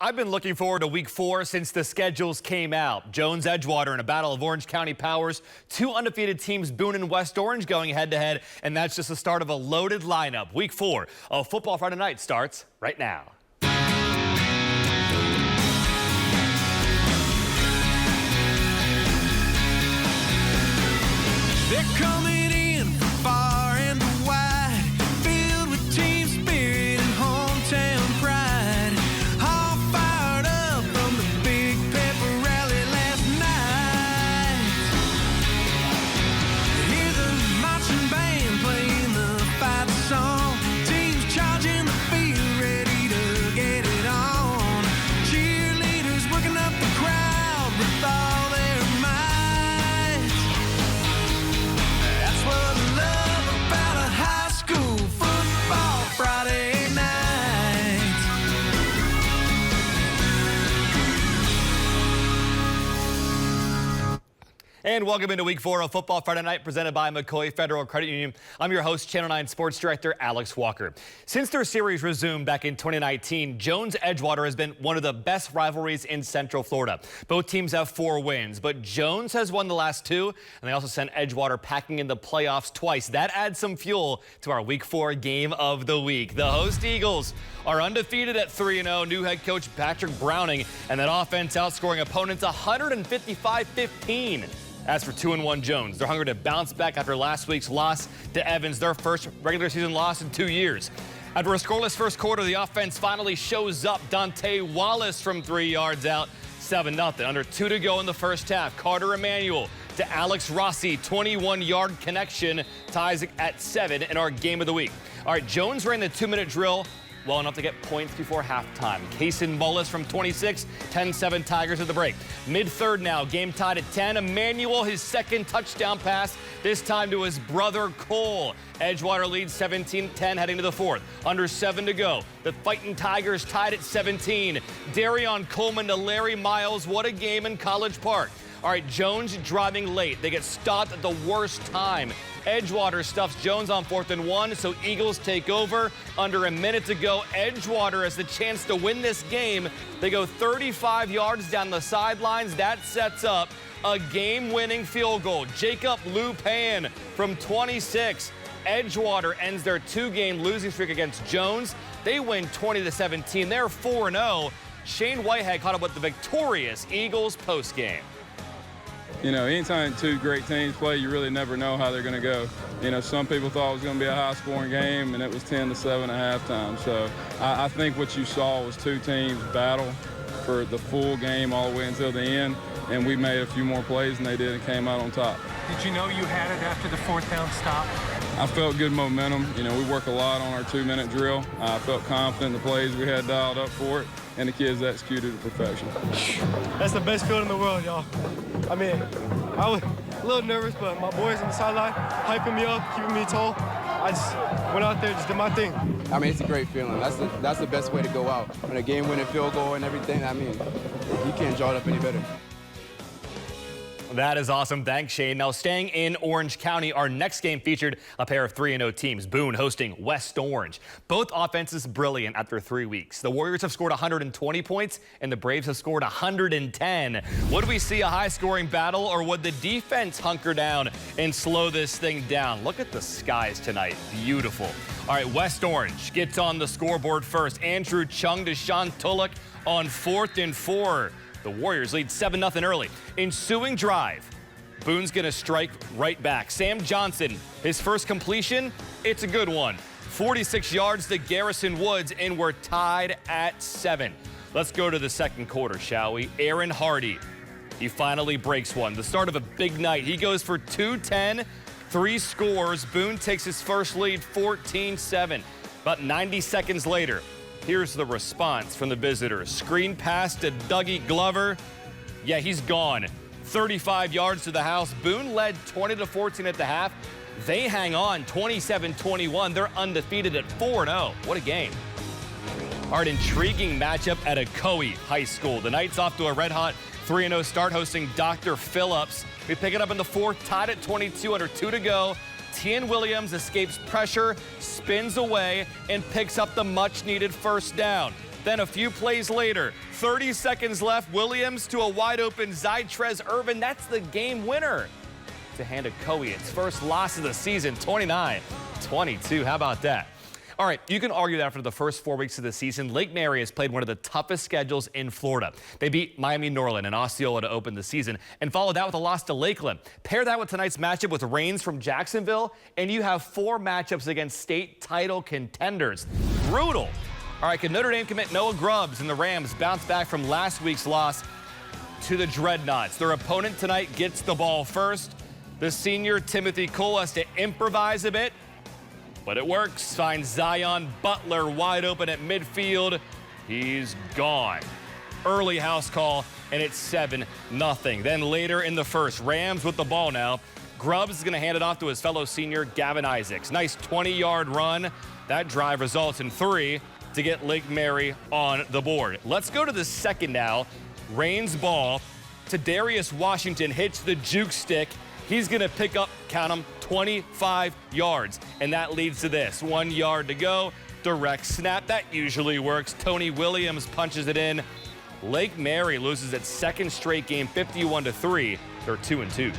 I've been looking forward to week 4 since the schedules came out. Jones, Edgewater in a battle of Orange County powers. 2 undefeated teams, Boone and West Orange, going head-to-head, and that's just the start of a loaded lineup. Week 4 of Football Friday Night starts right now. They're coming in from far and wide, filled with team spirit and hometown pride. All fired up from the big pepper rally last night. Hear the marching band playing the fight song. Teams charging the field, ready to get it on. Cheerleaders working up the crowd with all their might. That's what I love about a high school football Friday night. And welcome into week 4 of Football Friday Night, presented by Ocoee Federal Credit Union. I'm your host, Channel 9 Sports Director Alex Walker. Since their series resumed back in 2019, Jones-Edgewater has been one of the best rivalries in Central Florida. Both teams have 4 wins, but Jones has won the last 2, and they also sent Edgewater packing in the playoffs twice. That adds some fuel to our week 4 game of the week. The host Eagles are undefeated at 3-0. New head coach Patrick Browning, and that offense outscoring opponents 155-15. As for 2-1 Jones, they're hungry to bounce back after last week's loss to Evans, their first regular season loss in 2 years. After a scoreless first quarter, the offense finally shows up. Dante Wallace from 3 yards out, 7-0. Under 2 to go in the first half. Carter Emanuel to Alex Rossi, 21-yard connection, ties it at 7 in our game of the week. All right, Jones ran the 2-minute drill well enough to get points before halftime. Kaysen Mullis from 26, 10-7 Tigers at the break. Mid-third now, game tied at 10. Emanuel, his second touchdown pass, this time to his brother Cole. Edgewater leads 17-10 heading to the 4th. Under 7 to go. The Fighting Tigers tied at 17. Darion Coleman to Larry Miles. What a game in College Park. All right, Jones driving late. They get stopped at the worst time. Edgewater stuffs Jones on 4th and 1, so Eagles take over. Under a minute to go, Edgewater has the chance to win this game. They go 35 yards down the sidelines. That sets up a game-winning field goal. Jacob Lupan from 26. Edgewater ends their 2-game losing streak against Jones. They win 20-17. They're 4-0. Shane Whitehead caught up with the victorious Eagles postgame. You know, anytime 2 great teams play, you really never know how they're going to go. You know, some people thought it was going to be a high-scoring game, and it was 10-7 at halftime. So I think what you saw was 2 teams battle for the full game all the way until the end, and we made a few more plays than they did and came out on top. Did you know you had it after the 4th down stop? I felt good momentum. You know, we work a lot on our 2-minute drill. I felt confident in the plays we had dialed up for it, and the kids executed to perfection. That's the best feeling in the world, y'all. I mean, I was a little nervous, but my boys on the sideline hyping me up, keeping me tall. I just went out there, just did my thing. I mean, it's a great feeling. That's the best way to go out. When a game-winning field goal and everything, I mean, you can't draw it up any better. That is awesome. Thanks, Shane. Now, staying in Orange County, our next game featured a pair of 3-0 teams. Boone hosting West Orange. Both offenses brilliant after 3 weeks. The Warriors have scored 120 points, and the Braves have scored 110. Would we see a high-scoring battle, or would the defense hunker down and slow this thing down? Look at the skies tonight. Beautiful. All right, West Orange gets on the scoreboard first. Andrew Chung to Sean Tulloch on 4th and 4. The Warriors lead 7-0 early. Ensuing drive, Boone's going to strike right back. Sam Johnson, his first completion, it's a good one. 46 yards to Garrison Woods, and we're tied at 7. Let's go to the second quarter, shall we? Aaron Hardy, he finally breaks one. The start of a big night. He goes for 210, 3 scores. Boone takes his first lead, 14-7. About 90 seconds later, here's the response from the visitors. Screen pass to Dougie Glover. Yeah, he's gone. 35 yards to the house. Boone led 20-14 at the half. They hang on 27-21. They're undefeated at 4-0. What a game. All right, intriguing matchup at Ocoee High School. The Knights off to a red-hot 3-0 start, hosting Dr. Phillips. We pick it up in the 4th, tied at 22, under 2 to go. Tien Williams escapes pressure, spins away, and picks up the much-needed first down. Then a few plays later, 30 seconds left, Williams to a wide open Zytrez Irvin. That's the game winner to hand Ocoee its first loss of the season, 29-22. How about that? All right, you can argue that after the first 4 weeks of the season, Lake Mary has played one of the toughest schedules in Florida. They beat Miami-Norland and Osceola to open the season and followed that with a loss to Lakeland. Pair that with tonight's matchup with Rains from Jacksonville, and you have 4 matchups against state title contenders. Brutal. All right, can Notre Dame commit Noah Grubbs and the Rams bounce back from last week's loss to the Dreadnoughts? Their opponent tonight gets the ball first. The senior Timothy Cole has to improvise a bit, but it works. Finds Zion Butler wide open at midfield. He's gone. Early house call, and it's 7-0. Then later in the first, Rams with the ball now. Grubbs is going to hand it off to his fellow senior Gavin Isaacs. Nice 20-yard run. That drive results in 3 to get Lake Mary on the board. Let's go to the second now. Rains ball to Darius Washington, hits the juke stick. He's going to pick up, count them, 25 yards. And that leads to this. 1 yard to go. Direct snap. That usually works. Tony Williams punches it in. Lake Mary loses its second straight game, 51-3. They're 2-2.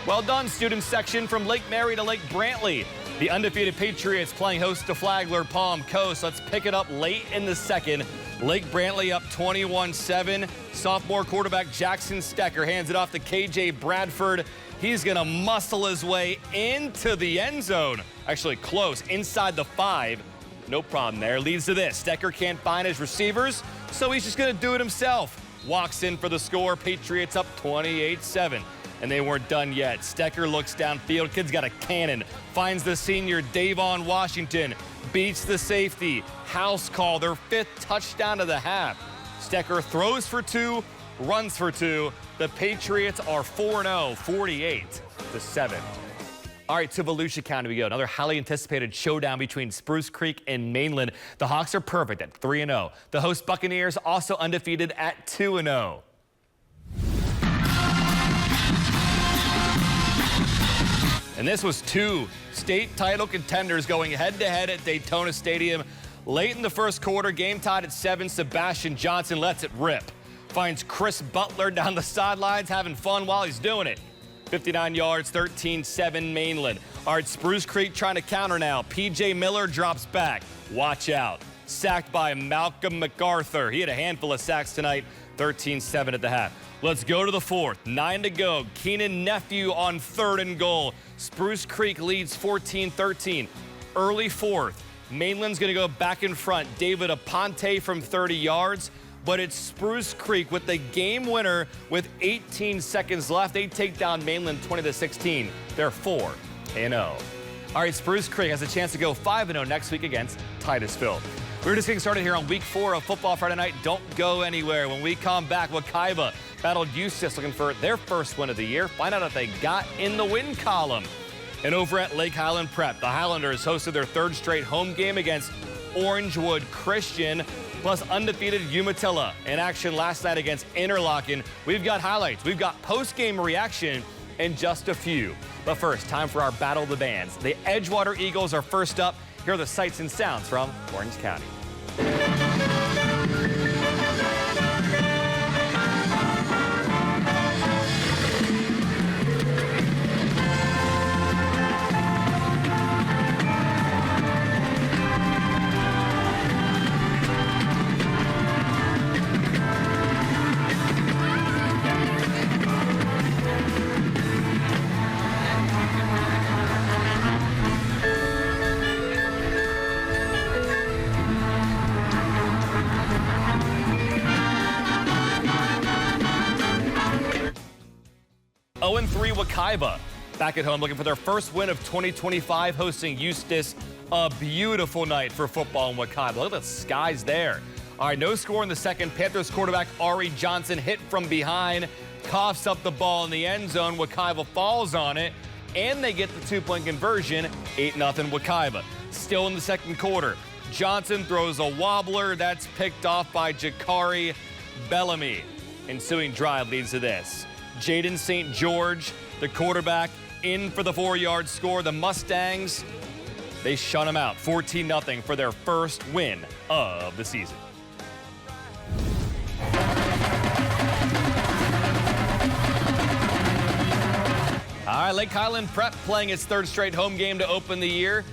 Well done, student section, from Lake Mary to Lake Brantley. The undefeated Patriots playing host to Flagler Palm Coast. Let's pick it up late in the second. Lake Brantley up 21-7. Sophomore quarterback Jackson Stecker hands it off to KJ Bradford. He's going to muscle his way into the end zone. Actually close, inside the 5. No problem there. Leads to this. Stecker can't find his receivers, so he's just going to do it himself. Walks in for the score. Patriots up 28-7. And they weren't done yet. Stecker looks downfield. Kid's got a cannon. Finds the senior Davon Washington. Beats the safety. House call, their 5th touchdown of the half. Stecker throws for 2, runs for 2. The Patriots are 4-0, 48-7. All right, to Volusia County we go. Another highly anticipated showdown between Spruce Creek and Mainland. The Hawks are perfect at 3-0. The host Buccaneers also undefeated at 2-0. And this was 2 state title contenders going head-to-head at Daytona Stadium. Late in the first quarter, game tied at 7. Sebastian Johnson lets it rip. Finds Chris Butler down the sidelines, having fun while he's doing it. 59 yards, 13-7 Mainland. All right, Spruce Creek trying to counter now. P.J. Miller drops back. Watch out. Sacked by Malcolm MacArthur. He had a handful of sacks tonight. 13-7 at the half. Let's go to the 4th. 9 to go. Keenan Nephew on 3rd and goal. Spruce Creek leads 14-13. Early 4th. Mainland's going to go back in front. David Aponte from 30 yards. But it's Spruce Creek with the game winner with 18 seconds left. They take down Mainland 20-16. They're 4-0. All right, Spruce Creek has a chance to go 5-0 next week against Titusville. We're just getting started here on week 4 of Football Friday Night. Don't go anywhere. When we come back, Wekiva battled Eustis looking for their first win of the year. Find out if they got in the win column. And over at Lake Highland Prep, the Highlanders hosted their 3rd straight home game against Orangewood Christian, plus undefeated Umatilla in action last night against Interlachen. We've got highlights. We've got post-game reaction and just a few. But first, time for our Battle of the Bands. The Edgewater Eagles are first up. Here are the sights and sounds from Orange County. Wekiva back at home looking for their first win of 2025, hosting Eustis. A beautiful night for football in Wekiva. Look at the skies there. All right, no score in the second. Panthers quarterback Ari Johnson hit from behind, coughs up the ball in the end zone. Wekiva falls on it, and they get the 2-point conversion. 8-0 Wekiva. Still in the second quarter. Johnson throws a wobbler. That's picked off by Jakari Bellamy. Ensuing drive leads to this. Jaden St. George, the quarterback, in for the 4-yard score. The Mustangs, they shut them out 14-0 for their first win of the season. All right, Lake Highland Prep playing its third straight home game to open the year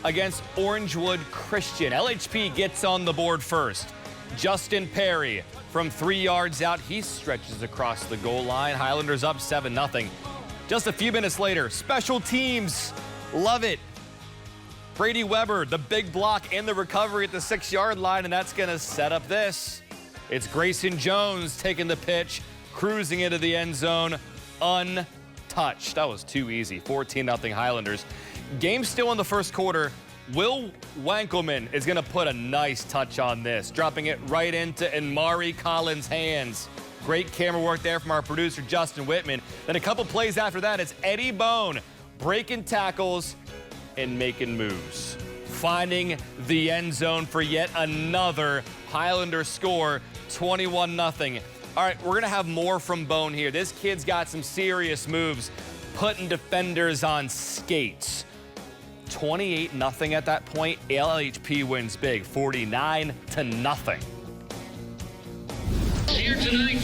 against Orangewood Christian. LHP gets on the board first. Justin Perry from 3 yards out. He stretches across the goal line. Highlanders up 7-0. Just a few minutes later, special teams. Love it. Brady Weber, the big block and the recovery at the 6-yard line, and that's going to set up this. It's Grayson Jones taking the pitch, cruising into the end zone, untouched. That was too easy. 14-0 Highlanders. Game still in the first quarter. Will Wankelman is going to put a nice touch on this, dropping it right into Enmari Collins' hands. Great camera work there from our producer, Justin Whitman. Then a couple plays after that, it's Eddie Boone breaking tackles and making moves, finding the end zone for yet another Highlander score, 21-0. All right, we're going to have more from Boone here. This kid's got some serious moves, putting defenders on skates. 28-0 at that point. LHP wins big, 49-0. Here tonight,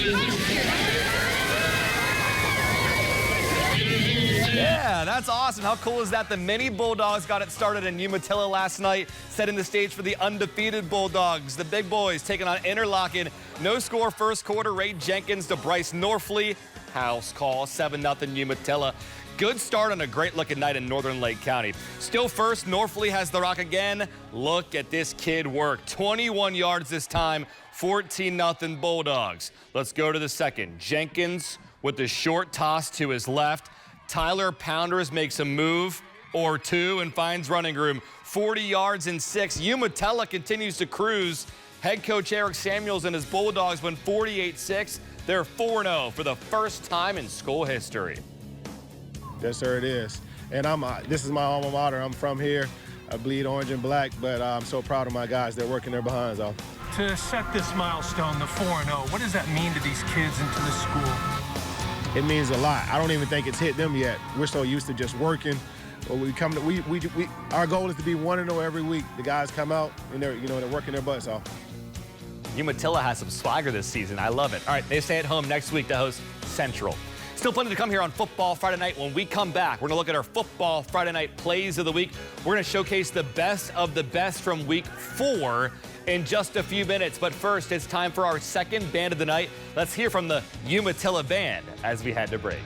Yeah, that's awesome. How cool is that? The mini Bulldogs got it started in Umatilla last night, setting the stage for the undefeated Bulldogs. The big boys taking on Interlachen. No score first quarter. Ray Jenkins to Bryce Norfleet. House call, 7-0 Umatilla. Good start on a great-looking night in Northern Lake County. Still first, Norfleet has the rock again. Look at this kid work. 21 yards this time, 14-0 Bulldogs. Let's go to the second. Jenkins with the short toss to his left. Tyler Pounders makes a move or two and finds running room. 40 yards and 6. Umatilla continues to cruise. Head coach Eric Samuels and his Bulldogs win 48-6. They're 4-0 for the first time in school history. Yes, sir, it is. And this is my alma mater. I'm from here. I bleed orange and black, but I'm so proud of my guys. They're working their behinds off. To set this milestone, the 4-0, what does that mean to these kids and to the school? It means a lot. I don't even think it's hit them yet. We're so used to just working. Our goal is to be 1-0 every week. The guys come out and they're working their butts off. Umatilla has some swagger this season. I love it. All right, they stay at home next week to host Central. Still plenty to come here on Football Friday Night. When we come back, we're going to look at our Football Friday Night plays of the week. We're going to showcase the best of the best from week 4 in just a few minutes. But first, it's time for our second band of the night. Let's hear from the Umatilla Band as we head to break.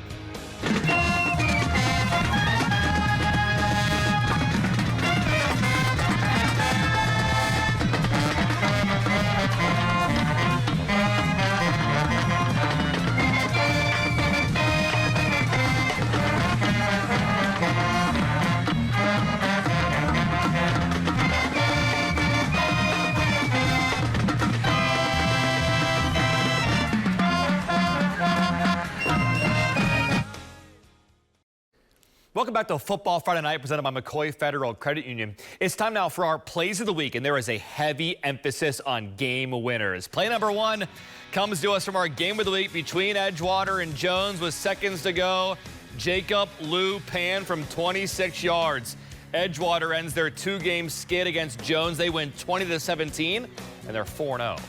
Welcome back to Football Friday Night, presented by Ocoee Federal Credit Union. It's time now for our plays of the week, and there is a heavy emphasis on game winners. Play number 1 comes to us from our game of the week between Edgewater and Jones with seconds to go. Jacob Lou Pan from 26 yards. Edgewater ends their 2-game skid against Jones. They win 20-17, and they're 4-0.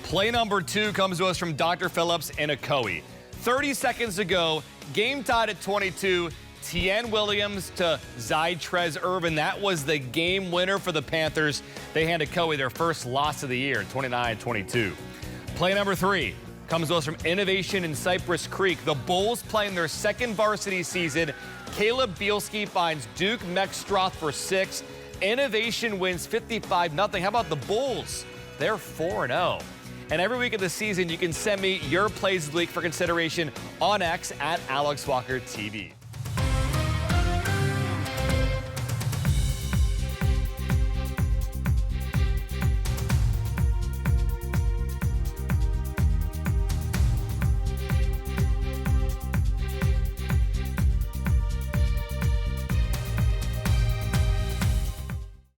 Play number 2 comes to us from Dr. Phillips in Ocoee. 30 seconds to go, game tied at 22. Tien Williams to Zytrez Irvin. That was the game winner for the Panthers. They hand Ocoee their first loss of the year, 29-22. Play number 3 comes to us from Innovation in Cypress Creek. The Bulls playing their second varsity season. Caleb Bielski finds Duke Meckstroth for 6. Innovation wins 55-0. How about the Bulls? They're 4-0. And every week of the season, you can send me your plays of the week for consideration on X at Alex Walker TV.